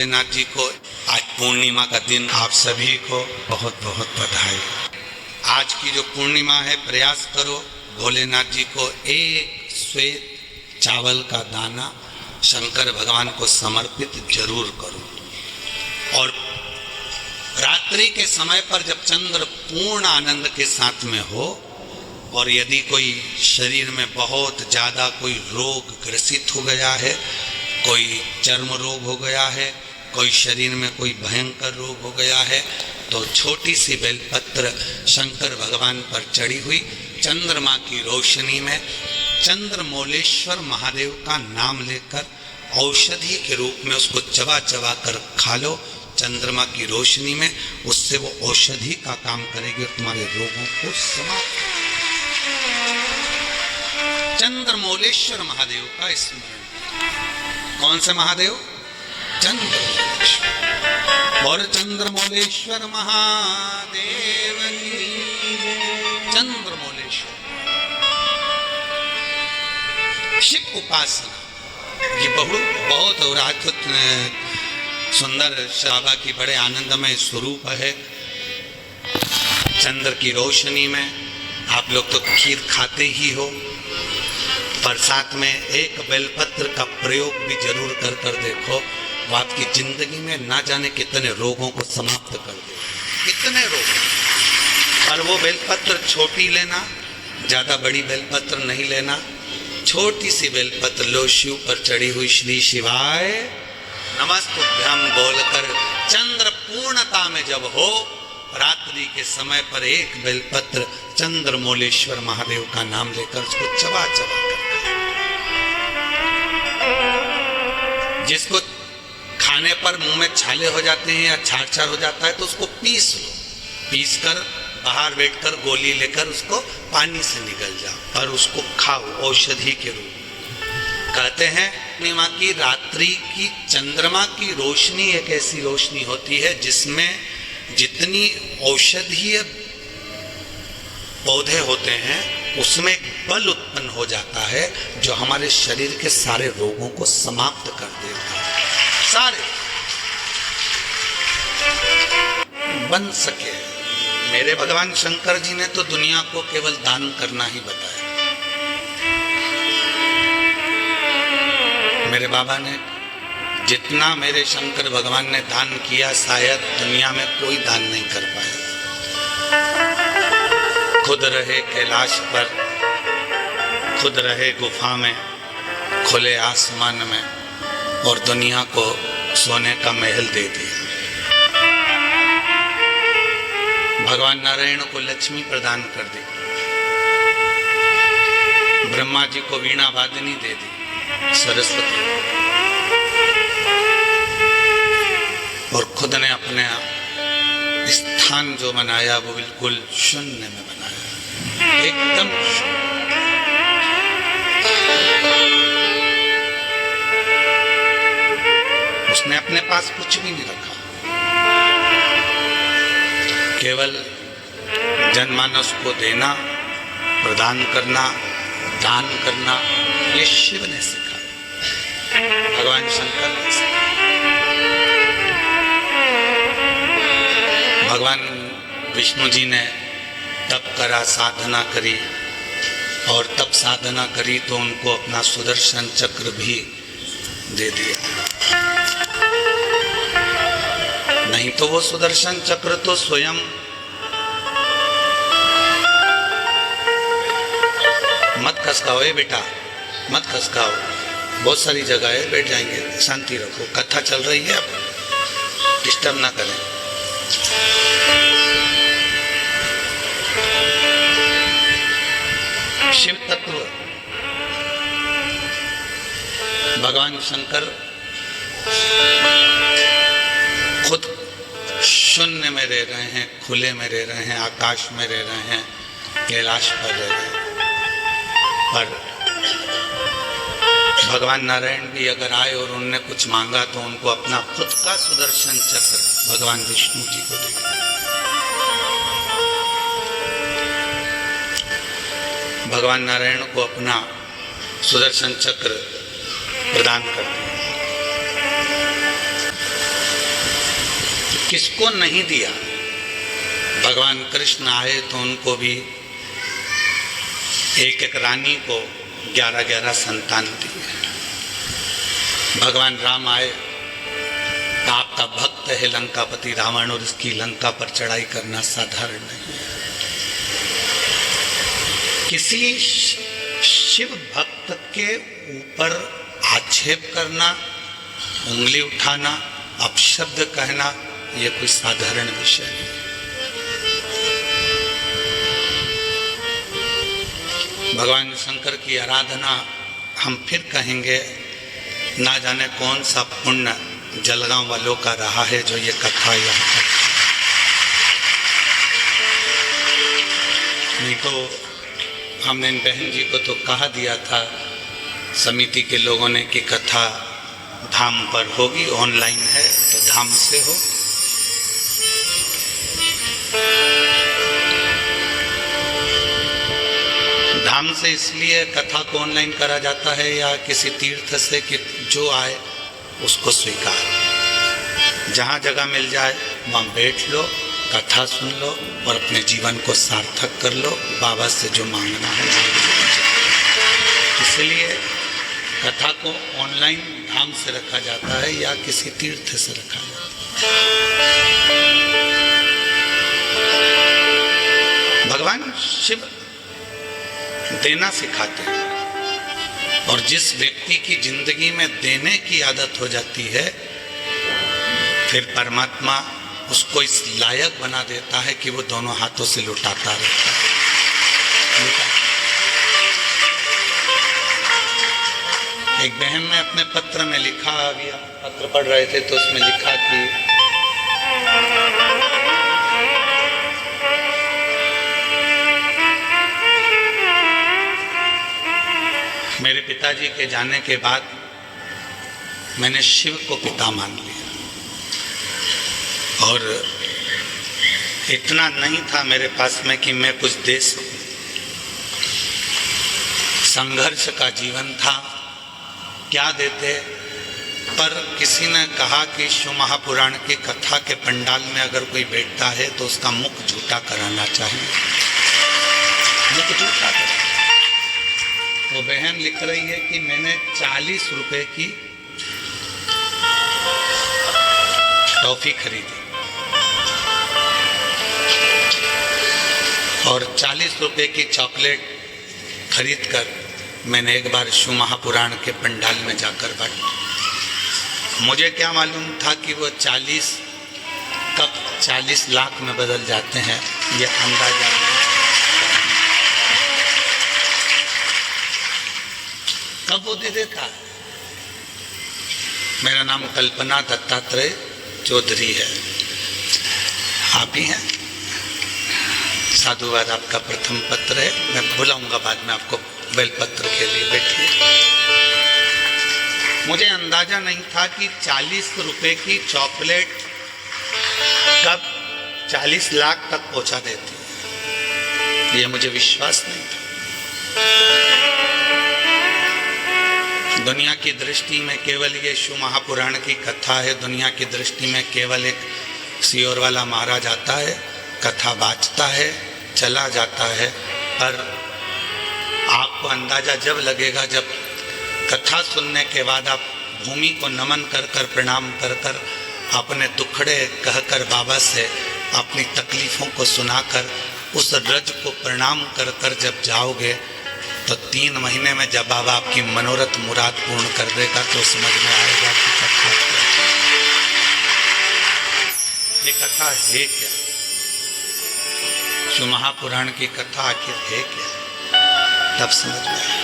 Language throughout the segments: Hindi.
नाथ जी को आज पूर्णिमा का दिन, आप सभी को बहुत बहुत बधाई। आज की जो पूर्णिमा है, प्रयास करो भोलेनाथ जी को एक श्वेत चावल का दाना शंकर भगवान को समर्पित जरूर करो। और रात्रि के समय पर जब चंद्र पूर्ण आनंद के साथ में हो और यदि कोई शरीर में बहुत ज़्यादा कोई रोग ग्रसित हो गया है, कोई चर्म रोग हो गया है, कोई शरीर में कोई भयंकर रोग हो गया है, तो छोटी सी बेलपत्र शंकर भगवान पर चढ़ी हुई चंद्रमा की रोशनी में चंद्रमौलेश्वर महादेव का नाम लेकर औषधि के रूप में उसको चबा चबा कर खा लो। चंद्रमा की रोशनी में उससे वो औषधि का काम करेगी और तुम्हारे रोगों को समाप्त। चंद्रमौलेश्वर महादेव का स्मरण। कौन से महादेव? चंद्रमौलेश्वर। और चंद्रमौलेश्वर महादेव की चंद्रमौलेश्वर शिव उपासना ये बहुत और अद्भुत सुंदर बाबा की बड़े आनंदमय स्वरूप है। चंद्र की रोशनी में आप लोग तो खीर खाते ही हो, पर साथ में एक बेलपत्र का प्रयोग भी जरूर कर देखो, वो आपकी जिंदगी में ना जाने कितने रोगों को समाप्त कर दे, कितने रोग। और वो बेलपत्र छोटी लेना, ज्यादा बड़ी बेलपत्र नहीं लेना, छोटी सी बेलपत्र लो। शिव पर चढ़ी हुई श्री शिवाय नमस्तुभ्यम बोलकर चंद्र पूर्णता में जब हो, रात्रि के समय पर एक बेलपत्र चंद्रमौलेश्वर महादेव का नाम लेकर उसको चबा चबा कर, जिसको खाने पर मुंह में छाले हो जाते हैं या छार छार हो जाता है तो उसको पीस लो, पीस कर बाहर बैठकर गोली लेकर उसको पानी से निगल जाओ और उसको खाओ औषधि के रूप। कहते हैं पूर्णिमा की रात्रि की चंद्रमा की रोशनी एक ऐसी रोशनी होती है जिसमें जितनी औषधीय पौधे होते हैं उसमें एक बल उत्पन्न हो जाता है जो हमारे शरीर के सारे रोगों को समाप्त कर देता है। सारे बन सके। मेरे भगवान शंकर जी ने तो दुनिया को केवल दान करना ही बताया। मेरे बाबा ने जितना मेरे शंकर भगवान ने दान किया शायद दुनिया में कोई दान नहीं कर पाया। खुद रहे कैलाश पर, खुद रहे गुफा में, खुले आसमान में, और दुनिया को सोने का महल दे दिया। भगवान नारायण को लक्ष्मी प्रदान कर दी, ब्रह्मा जी को वीणा वादनी दे दी, सरस्वती, और खुद ने अपने स्थान जो बनाया वो बिल्कुल शून्य में बनाया, एकदम शून्य। उसने अपने पास कुछ भी नहीं रखा, केवल जनमानस को देना, प्रदान करना, दान करना, ये शिव ने सिखाया, भगवान शंकर ने सिखाया। भगवान विष्णु जी ने तप करा, साधना करी, और तप साधना करी तो उनको अपना सुदर्शन चक्र भी दे दिया। नहीं तो वो सुदर्शन चक्र तो स्वयं मत खसकाओ बेटा, मत खसकाओ, बहुत सारी जगह है, बैठ जाएंगे, शांति रखो, कथा चल रही है, अब डिस्टर्ब ना करें। शिव तत्व भगवान शंकर खुद शून्य में रह रहे हैं, खुले में रह रहे हैं, आकाश में रह रहे हैं, कैलाश पर रह रहे हैं। पर भगवान नारायण भी अगर आए और उनने कुछ मांगा तो उनको अपना खुद का सुदर्शन चक्र भगवान विष्णु जी को दे। भगवान नारायण को अपना सुदर्शन चक्र प्रदान कर दिया। किसको नहीं दिया। भगवान कृष्ण आए तो उनको भी एक एक रानी को 11-11 संतान दिए। भगवान राम आए, आपका भक्त है लंकापति रावण और इसकी लंका पर चढ़ाई करना साधारण नहीं है। किसी शिव भक्त के ऊपर आक्षेप करना, उंगली उठाना, अपशब्द कहना, यह कोई साधारण विषय नहीं। भगवान शंकर की आराधना हम फिर कहेंगे, ना जाने कौन सा पुण्य जलगांव वालों का रहा है जो ये कथा यहाँ पर। नहीं तो हमने इन बहन जी को तो कहा दिया था समिति के लोगों ने कि कथा धाम पर होगी, ऑनलाइन है तो धाम से हो। धाम से इसलिए कथा को ऑनलाइन करा जाता है या किसी तीर्थ से कि जो आए उसको स्वीकार, जहाँ जगह मिल जाए वहाँ बैठ लो, कथा सुन लो और अपने जीवन को सार्थक कर लो। बाबा से जो मांगना है इसलिए कथा को ऑनलाइन धाम से रखा जाता है या किसी तीर्थ से रखा जाता है। भगवान शिव देना सिखाते हैं और जिस व्यक्ति की जिंदगी में देने की आदत हो जाती है फिर परमात्मा उसको इस लायक बना देता है कि वो दोनों हाथों से लुटाता रहता है। एक बहन ने अपने पत्र में लिखा, अभी हम पत्र पढ़ रहे थे तो उसमें लिखा कि मेरे पिताजी के जाने के बाद मैंने शिव को पिता मान लिया और इतना नहीं था मेरे पास में कि मैं कुछ दे सकूं। संघर्ष का जीवन था, क्या देते, पर किसी ने कहा कि शिव महापुराण की कथा के पंडाल में अगर कोई बैठता है तो उसका मुख झूठा कराना चाहिए, मुख झूठा कराना। वो बहन लिख रही है कि मैंने 40 रुपए की टॉफी खरीदी और 40 रुपए की चॉकलेट खरीदकर मैंने एक बार शिव महापुराण के पंडाल में जाकर बांटी। मुझे क्या मालूम था कि वो 40 कब 40 लाख में बदल जाते हैं, ये अंदाजा नहीं। कब वो दे देता है। मेरा नाम कल्पना दत्तात्रेय चौधरी है, आप ही हैं। साधुवाद आपका प्रथम पत्र है, मैं बुलाऊंगा बाद में आपको बेलपत्र के लिए, बैठिए। मुझे अंदाजा नहीं था कि 40 रुपए की चॉकलेट कब 40 लाख तक पहुंचा देती है, यह मुझे विश्वास नहीं था। दुनिया की दृष्टि में केवल ये शिव महापुराण की कथा है, दुनिया की दृष्टि में केवल एक सियोर वाला महाराज आता है, कथा बाँचता है, चला जाता है। पर आपको अंदाजा जब लगेगा जब कथा सुनने के बाद आप भूमि को नमन कर कर, प्रणाम कर कर, अपने दुखड़े कहकर बाबा से अपनी तकलीफ़ों को सुनाकर उस रज को प्रणाम कर कर जब जाओगे तो 3 महीने में जब बाबा आपकी मनोरथ मुराद पूर्ण कर देगा तो समझ में आएगा कि कथा क्या, ये कथा है क्या, शिव महापुराण की कथा आखिर है क्या, तब समझ में आएगा।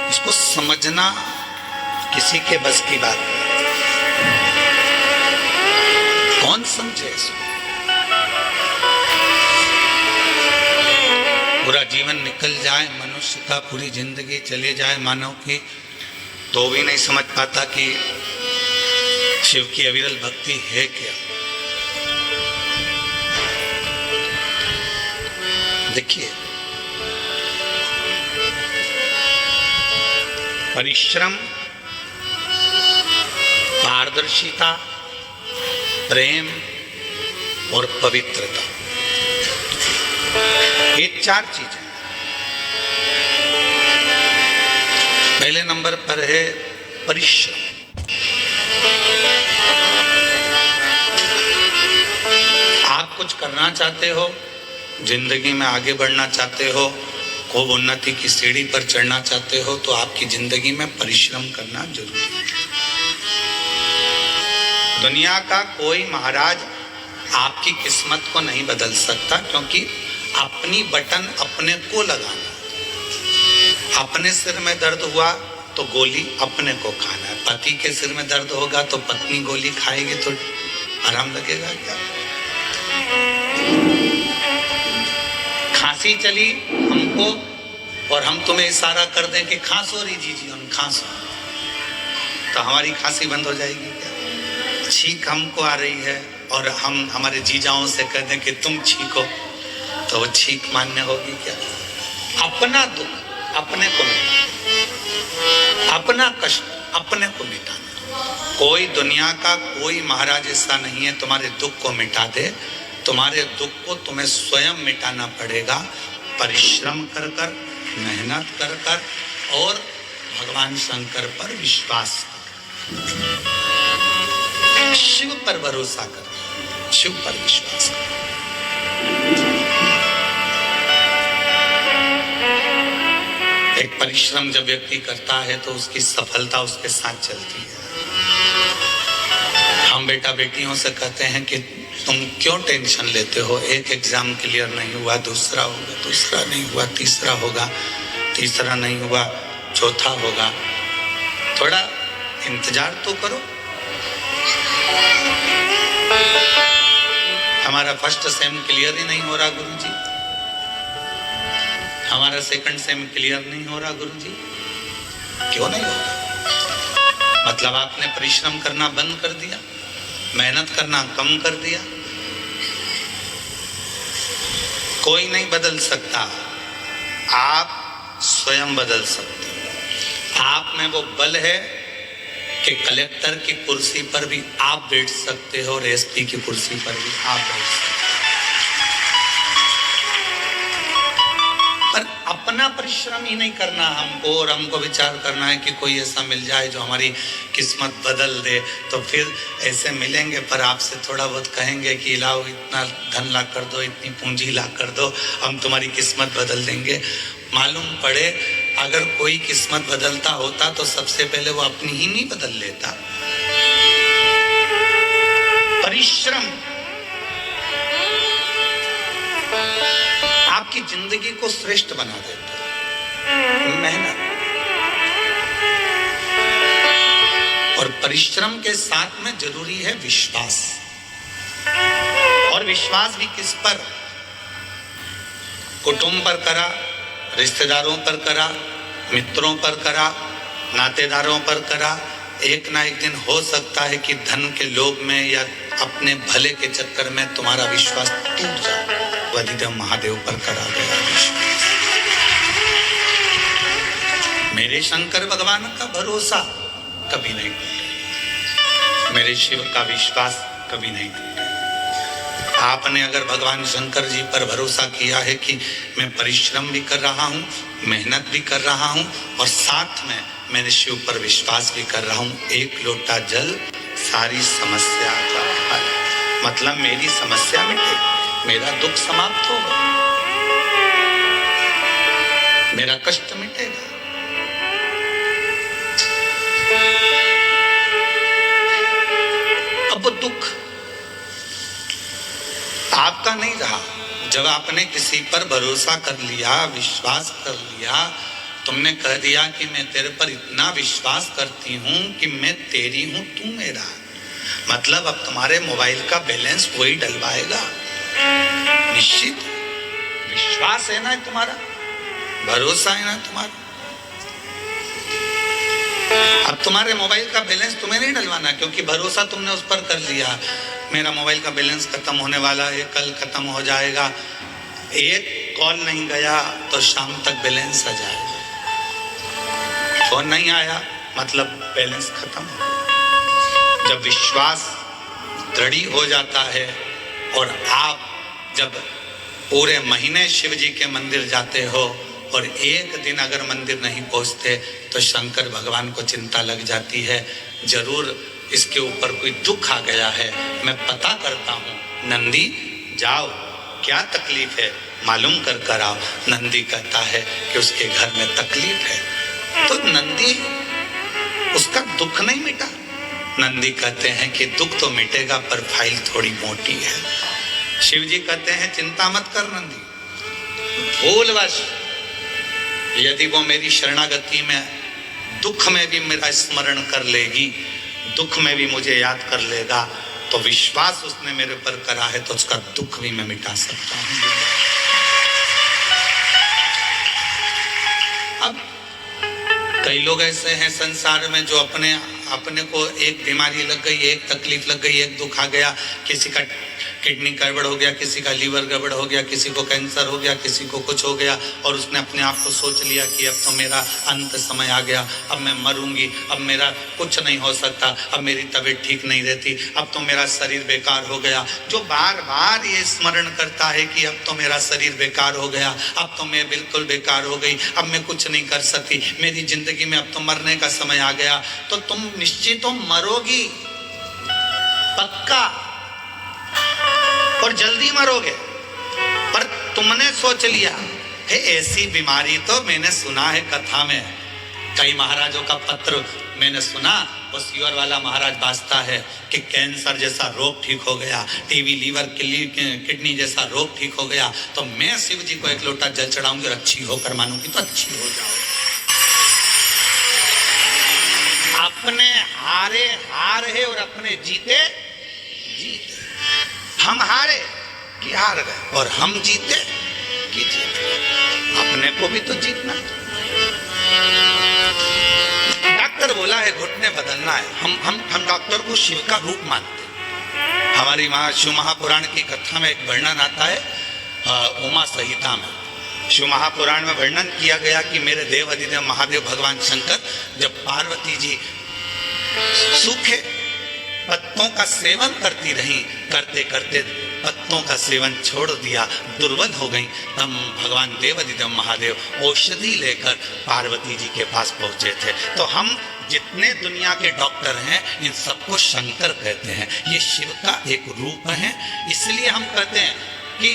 इसको समझना किसी के बस की बात नहीं, कौन समझे इसको। पूरा जीवन निकल जाए मनुष्य का, पूरी जिंदगी चली जाए मानव की, तो भी नहीं समझ पाता कि शिव की अविरल भक्ति है क्या। देखिए, परिश्रम पारदर्शिता, प्रेम और पवित्रता, ये 4 चीजें। पहले नंबर पर है परिश्रम। आप कुछ करना चाहते हो, जिंदगी में आगे बढ़ना चाहते हो, खूब उन्नति की सीढ़ी पर चढ़ना चाहते हो, तो आपकी जिंदगी में परिश्रम करना जरूरी है। दुनिया का कोई महाराज आपकी किस्मत को नहीं बदल सकता, क्योंकि अपनी बटन अपने को लगाना। अपने सिर में दर्द हुआ तो गोली अपने को खाना है। पति के सिर में दर्द होगा तो पत्नी गोली खाएगी तो आराम लगेगा क्या? खांसी चली हमको और हम तुम्हें इशारा कर दें कि खांसो री जी हम खांसो, तो हमारी खांसी बंद हो जाएगी क्या? छींक हमको आ रही है और हम हमारे जीजाओं से कह दें कि तुम छींको, तो वो छींक मान्य होगी क्या? अपना दुख अपने को मिटाना, अपना कष्ट अपने को मिटाना। कोई दुनिया का कोई महाराज ऐसा नहीं है तुम्हारे दुख को मिटा दे। तुम्हारे दुख को तुम्हें स्वयं मिटाना पड़ेगा, परिश्रम कर कर, मेहनत कर कर और भगवान शंकर पर विश्वास कर, शिव पर भरोसा कर, शिव पर विश्वास कर। एक परिश्रम जब व्यक्ति करता है तो उसकी सफलता उसके साथ चलती है। हम बेटा बेटियों से कहते हैं कि तुम क्यों टेंशन लेते हो, एक एग्जाम क्लियर नहीं हुआ, दूसरा होगा, दूसरा नहीं हुआ, तीसरा होगा, तीसरा नहीं हुआ, चौथा होगा, थोड़ा इंतजार तो करो। हमारा फर्स्ट सेम क्लियर ही नहीं हो रहा गुरुजी, हमारा सेकंड सेम क्लियर नहीं हो रहा गुरुजी। क्यों नहीं होगा? मतलब आपने परिश्रम करना बंद कर दिया, मेहनत करना कम कर दिया। कोई नहीं बदल सकता, आप स्वयं बदल सकते हो। आप में वो बल है कि कलेक्टर की कुर्सी पर भी आप बैठ सकते हो और एसपी की कुर्सी पर भी आप बैठ सकते हो। पर अपना परिश्रम ही नहीं करना हमको, और हमको विचार करना है कि कोई ऐसा मिल जाए जो हमारी किस्मत बदल दे, तो फिर ऐसे मिलेंगे पर आपसे थोड़ा बहुत कहेंगे कि लाओ इतना धन ला कर दो, इतनी पूंजी ला कर दो, हम तुम्हारी किस्मत बदल देंगे। मालूम पड़े अगर कोई किस्मत बदलता होता तो सबसे पहले वो अपनी ही नहीं बदल लेता। परिश्रम आपकी जिंदगी को श्रेष्ठ बना देता है। मेहनत और परिश्रम के साथ में जरूरी है विश्वास। और विश्वास भी किस पर? कुटुंब पर करा, रिश्तेदारों पर करा, मित्रों पर करा, नातेदारों पर करा। एक ना एक दिन हो सकता है कि धन के लोभ में या अपने भले के चक्कर में तुम्हारा विश्वास टूट जाए। वधिदेव महादेव पर करा गया विश्वास। मेरे शंकर भगवान का भरोसा कभी नहीं टूटे, मेरे शिव का विश्वास कभी नहीं टूटे। आपने अगर भगवान शंकर जी पर भरोसा किया है कि मैं परिश्रम भी कर रहा हूँ, मेहनत भी कर रहा हूँ और साथ में मैंने शिव पर विश्वास भी कर रहा हूँ, एक लोटा जल सारी समस्या का हल। मतलब मेरी समस्या मिटेगी, मेरा दुख समाप्त होगा, मेरा कष्ट मिटेगा। अब वो दुख आपका नहीं रहा। जब आपने किसी पर भरोसा कर लिया, विश्वास कर लिया, तुमने कह दिया कि मैं तेरे पर इतना विश्वास करती हूं कि मैं तेरी हूं, तू मेरा। मतलब अब तुम्हारे मोबाइल का बैलेंस वही डलवाएगा, निश्चित। विश्वास है ना तुम्हारा, भरोसा है ना तुम्हारा। अब तुम्हारे मोबाइल का बैलेंस तुम्हें नहीं डलवाना, क्योंकि भरोसा तुमने उस पर कर लिया। मेरा मोबाइल का बैलेंस खत्म होने वाला है, कल खत्म हो जाएगा। एक कॉल नहीं गया तो शाम तक बैलेंस आ जाएगा। फोन नहीं आया मतलब बैलेंस खत्म हो। जब विश्वास दृढ़ हो जाता है और आप जब पूरे महीने शिव जी के मंदिर जाते हो और एक दिन अगर मंदिर नहीं पहुंचते तो शंकर भगवान को चिंता लग जाती है, जरूर इसके ऊपर कोई दुख आ गया है, मैं पता करता हूँ। नंदी जाओ, क्या तकलीफ है मालूम कर कर आओ। नंदी कहता है कि उसके घर में तकलीफ है। तो नंदी, उसका दुख नहीं मिटा। नंदी कहते हैं कि दुख तो मिटेगा पर फाइल थोड़ी मोटी है। शिव जी कहते हैं चिंता मत कर नंदी, भूलवश यदि वो मेरी शरणागति में दुख में भी मेरा स्मरण कर लेगी, दुख में भी मुझे याद कर लेगा, तो विश्वास उसने मेरे पर करा है तो उसका दुख भी मैं मिटा सकता हूं। अब कई लोग ऐसे हैं संसार में जो अपने को एक बीमारी लग गई, एक तकलीफ लग गई, एक दुख आ गया, किसी का किडनी गड़बड़ हो गया, किसी का लीवर गड़बड़ हो गया, किसी को कैंसर हो गया, किसी को कुछ हो गया, और उसने अपने आप को सोच लिया कि अब तो मेरा अंत समय आ गया, अब मैं मरूंगी, अब मेरा कुछ नहीं हो सकता, अब मेरी तबीयत ठीक नहीं रहती, अब तो मेरा शरीर बेकार हो गया। जो बार बार ये स्मरण करता है कि अब तो मेरा शरीर बेकार हो गया, अब तो मैं बिल्कुल बेकार हो गई, अब मैं कुछ नहीं कर सकती, मेरी जिंदगी में अब तो मरने का समय आ गया, तो तुम निश्चित तो मरोगी, पक्का, और जल्दी मरोगे। पर तुमने सोच लिया है ऐसी बीमारी, तो मैंने सुना है कथा में कई महाराजों का पत्र मैंने सुना, वो सीवर वाला महाराज बाजता है कि कैंसर जैसा रोग ठीक हो गया, टीबी लीवर किडनी जैसा रोग ठीक हो गया, तो मैं शिव जी को एक लोटा जल चढ़ाऊंगी और अच्छी होकर मानूंगी तो अच्छी हो जाओ। अपने हारे हार है और अपने जीते जीत। हम हारे कि हार गए और हम जीते कि जीत गए, अपने को भी तो जीतना। डॉक्टर बोला है घुटने बदलना है, हम डॉक्टर को शिव का रूप मानते हैं। हमारी शिव महापुराण की कथा में एक वर्णन आता है, उमा संहिता में शिव महापुराण में वर्णन किया गया कि मेरे देव अधिदेव महादेव भगवान शंकर जब पार्वती जी सूखे पत्तों का सेवन करती रही, करते करते पत्तों का सेवन छोड़ दिया, दुर्बल हो गई, तब भगवान देवाधिदेव महादेव औषधि लेकर पार्वती जी के पास पहुंचे थे। तो हम जितने दुनिया के डॉक्टर हैं इन सबको शंकर कहते हैं, ये शिव का एक रूप है। इसलिए हम कहते हैं कि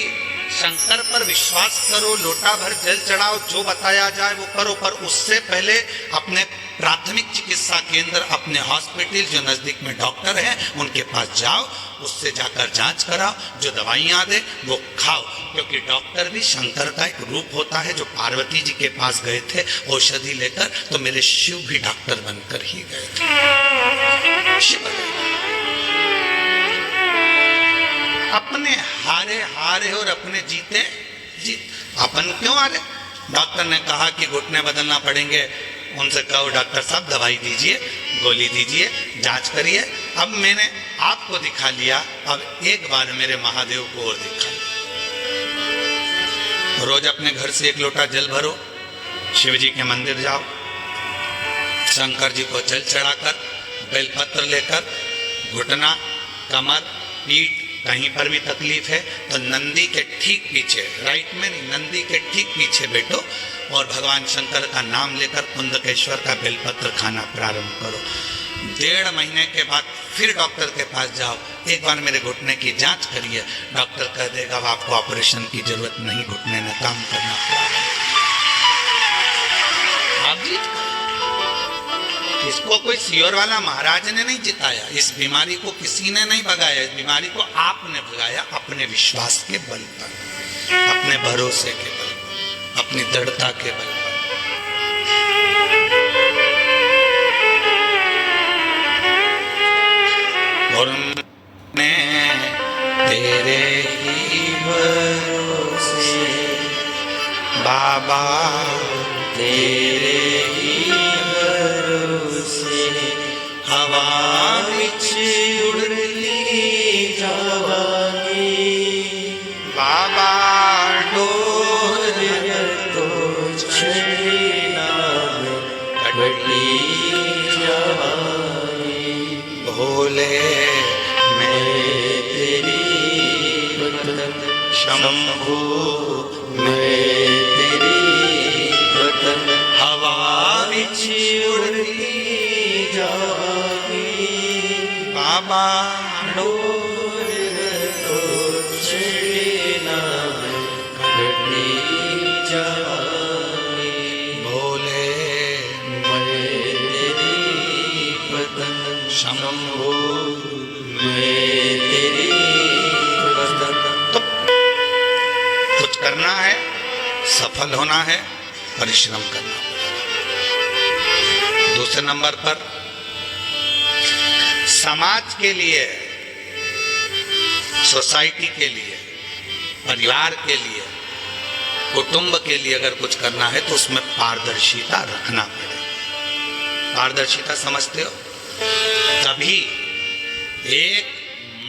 शंकर पर विश्वास करो, लोटा भर जल चढ़ाओ, जो बताया जाए वो करो, पर उससे पहले अपने प्राथमिक चिकित्सा केंद्र, अपने हॉस्पिटल जो नजदीक में डॉक्टर हैं उनके पास जाओ, उससे जाकर जांच कराओ, जो दवाइयां दे वो खाओ, क्योंकि डॉक्टर भी शंकर का एक रूप होता है। जो पार्वती जी के पास गए थे औषधि लेकर, तो मेरे शिव भी डॉक्टर बनकर ही गए थे। शिव अपने हारे हारे और अपने जीते जीत। अपन क्यों हारे? डॉक्टर ने कहा कि घुटने बदलना पड़ेंगे, उनसे कहो डॉक्टर साहब दवाई दीजिए, गोली दीजिए, जांच करिए। अब मैंने आपको दिखा लिया, अब एक बार मेरे महादेव को और दिखा। रोज अपने घर से एक लोटा जल भरो, शिव जी के मंदिर जाओ, शंकर जी को जल चढ़ाकर बेलपत्र लेकर, घुटना, कमर, पीठ कहीं पर भी तकलीफ है तो नंदी के ठीक पीछे, राइट में नहीं, नंदी के ठीक पीछे बैठो और भगवान शंकर का नाम लेकर कुंदकेश्वर का बेलपत्र खाना प्रारंभ करो। 1.5 महीने के बाद फिर डॉक्टर के पास जाओ, एक बार मेरे घुटने की जांच करिए, डॉक्टर कह देगा अब आपको ऑपरेशन की जरूरत नहीं, घुटने में काम करना पड़ेगा। इसको कोई सीवर वाला महाराज ने नहीं जिताया, इस बीमारी को किसी ने नहीं भगाया, इस बीमारी को आपने भगाया अपने विश्वास के बल पर, अपने भरोसे के बल पर, अपनी दृढ़ता के बल पर। और मैं तेरे ही भरोसे बाबा, तेरे हवा विच उड़ती जावांगी बाबा, डोर तो छड़ना कटती जावांगी। भोले बोले मैं तेरी बदन शंभू मैं तेरी बदन हवा बिछी उड़ती जागी बाबा डोर तो चले ना घटी जागी बोले मैं तेरी बदन शंभू मैं तेरी बदन। तो कुछ करना है, सफल होना है, परिश्रम करना पड़ेगा। दूसरे नंबर पर समाज के लिए, सोसाइटी के लिए, परिवार के लिए, कुटुंब के लिए अगर कुछ करना है तो उसमें पारदर्शिता रखना पड़ेगा। पारदर्शिता समझते हो? कभी एक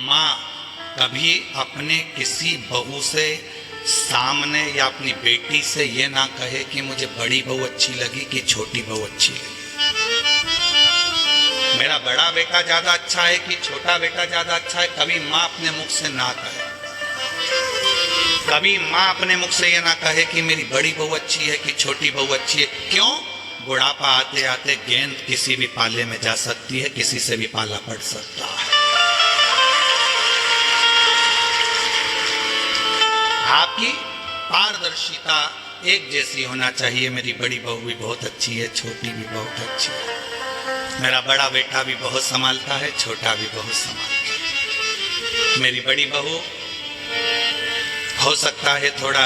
माँ कभी अपने किसी बहू से सामने या अपनी बेटी से ये ना कहे कि मुझे बड़ी बहू अच्छी लगी कि छोटी बहू अच्छी लगी, मेरा बड़ा बेटा ज्यादा अच्छा है कि छोटा बेटा ज्यादा अच्छा है। कभी माँ अपने मुख से ना कहे, कभी माँ अपने मुख से ये ना कहे कि मेरी बड़ी बहू अच्छी है कि छोटी बहू अच्छी है। क्यों? बुढ़ापा आते आते गेंद किसी भी पाले में जा सकती है, किसी से भी पाला पड़ सकता है। आपकी पारदर्शिता एक जैसी होना चाहिए। मेरी बड़ी बहू भी बहुत अच्छी है, छोटी भी बहुत अच्छी है, मेरा बड़ा बेटा भी बहुत संभालता है, छोटा भी बहुत संभालता है। मेरी बड़ी बहू हो सकता है थोड़ा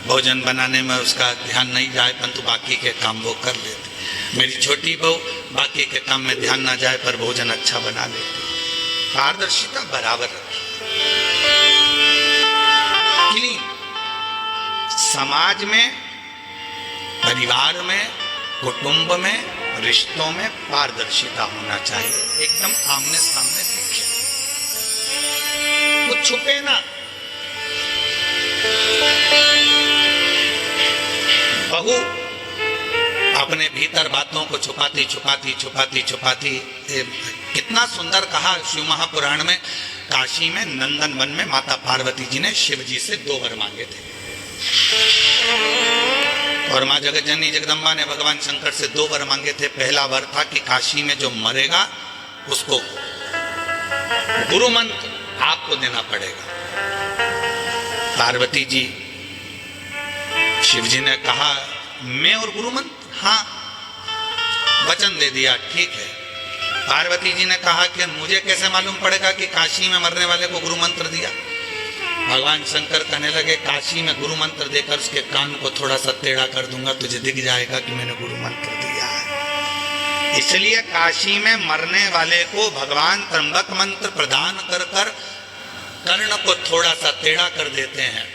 भोजन बनाने में उसका ध्यान नहीं जाए, परंतु बाकी के काम वो कर लेती। मेरी छोटी बहू बाकी के काम में ध्यान ना जाए पर भोजन अच्छा बना लेती। पारदर्शिता बराबर रखी। समाज में, परिवार में, कुटुंब में, रिश्तों में पारदर्शिता होना चाहिए। एकदम आमने सामने देखे, कुछ छुपे ना। बहू अपने भीतर बातों को छुपाती छुपाती छुपाती छुपाती, कितना सुंदर कहा शिव महापुराण में, काशी में नंदन वन में माता पार्वती जी ने शिव जी से 2 वर मांगे थे और माँ जगत जननी जगदम्बा ने भगवान शंकर से 2 वर मांगे थे। पहला वर था कि काशी में जो मरेगा उसको गुरु मंत्र आपको देना पड़ेगा। पार्वती जी, शिव जी ने कहा मैं और गुरु मंत्र? हाँ, वचन दे दिया, ठीक है। पार्वती जी ने कहा कि मुझे कैसे मालूम पड़ेगा कि काशी में मरने वाले को गुरु मंत्र दिया? भगवान शंकर कहने लगे काशी में गुरु मंत्र देकर उसके कान को थोड़ा सा टेढ़ा कर दूंगा, तुझे दिख जाएगा कि मैंने गुरु मंत्र दिया है। इसलिए काशी में मरने वाले को भगवान त्र्यंबक मंत्र प्रदान कर कर कर्ण को थोड़ा सा टेढ़ा कर देते हैं।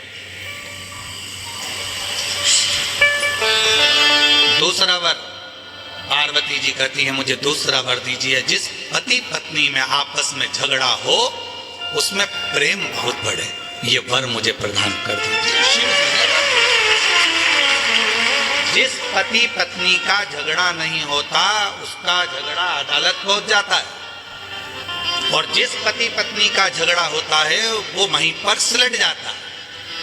दूसरा वर, पार्वती जी कहती है मुझे दूसरा वर दीजिए, जिस पति पत्नी में आपस में झगड़ा हो उसमें प्रेम बहुत बढ़े, ये वर मुझे प्रदान कर दीजिए। जिस पति पत्नी का झगड़ा नहीं होता उसका झगड़ा अदालत पहुंच जाता है, और जिस पति पत्नी का झगड़ा होता है वो वहीं पर सिलट जाता है,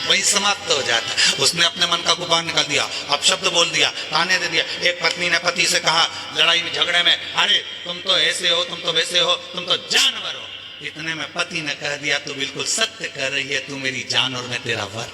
वही समाप्त हो जाता है। उसने अपने मन का गुबान निकाल दिया, अपशब्द बोल दिया, ताने दे दिया। एक पत्नी ने पति से कहा लड़ाई में झगड़े में, अरे तुम तो ऐसे हो, तुम तो वैसे हो, तुम तो जानवर हो। इतने में पति ने कह दिया तू बिल्कुल सत्य कर रही है, तू मेरी जान और मैं तेरा वर।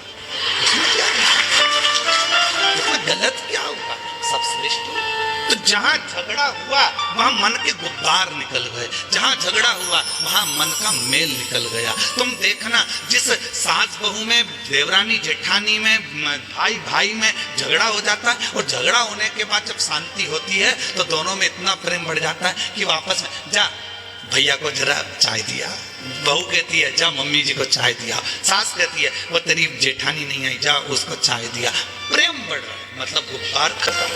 इसमें गलत क्या होगा? सब श्रेष्ठ हो। तो जहां झगड़ा हुआ वहां मन के गुब्बार निकल गए, जहां झगड़ा हुआ वहां मन का मेल निकल गया। तुम देखना जिस सास बहू में, देवरानी जेठानी में, भाई भाई में झगड़ा हो जाता है और झगड़ा होने के बाद जब शांति होती है तो दोनों में इतना प्रेम बढ़ जाता है कि वापस में जा भैया को जरा चाय दिया, बहू कहती है जा मम्मी जी को चाय दिया, सास कहती है वो तेरी जेठानी नहीं आई जा उसको चाय दिया। प्रेम बढ़ रहा है, मतलब गुब्बार खत्म।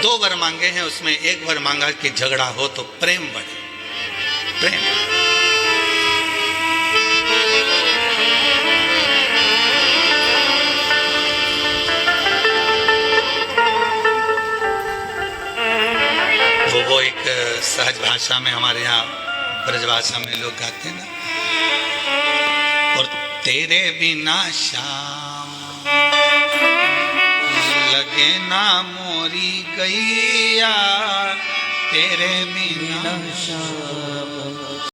दो वर मांगे हैं, उसमें एक वर मांगा कि झगड़ा हो तो प्रेम बढ़े, प्रेम। एक सहज भाषा में हमारे यहाँ ब्रजभाषा में लोग गाते हैं ना, और तेरे बिना शाम लगे ना मोरी गैया, तेरे बिना शाम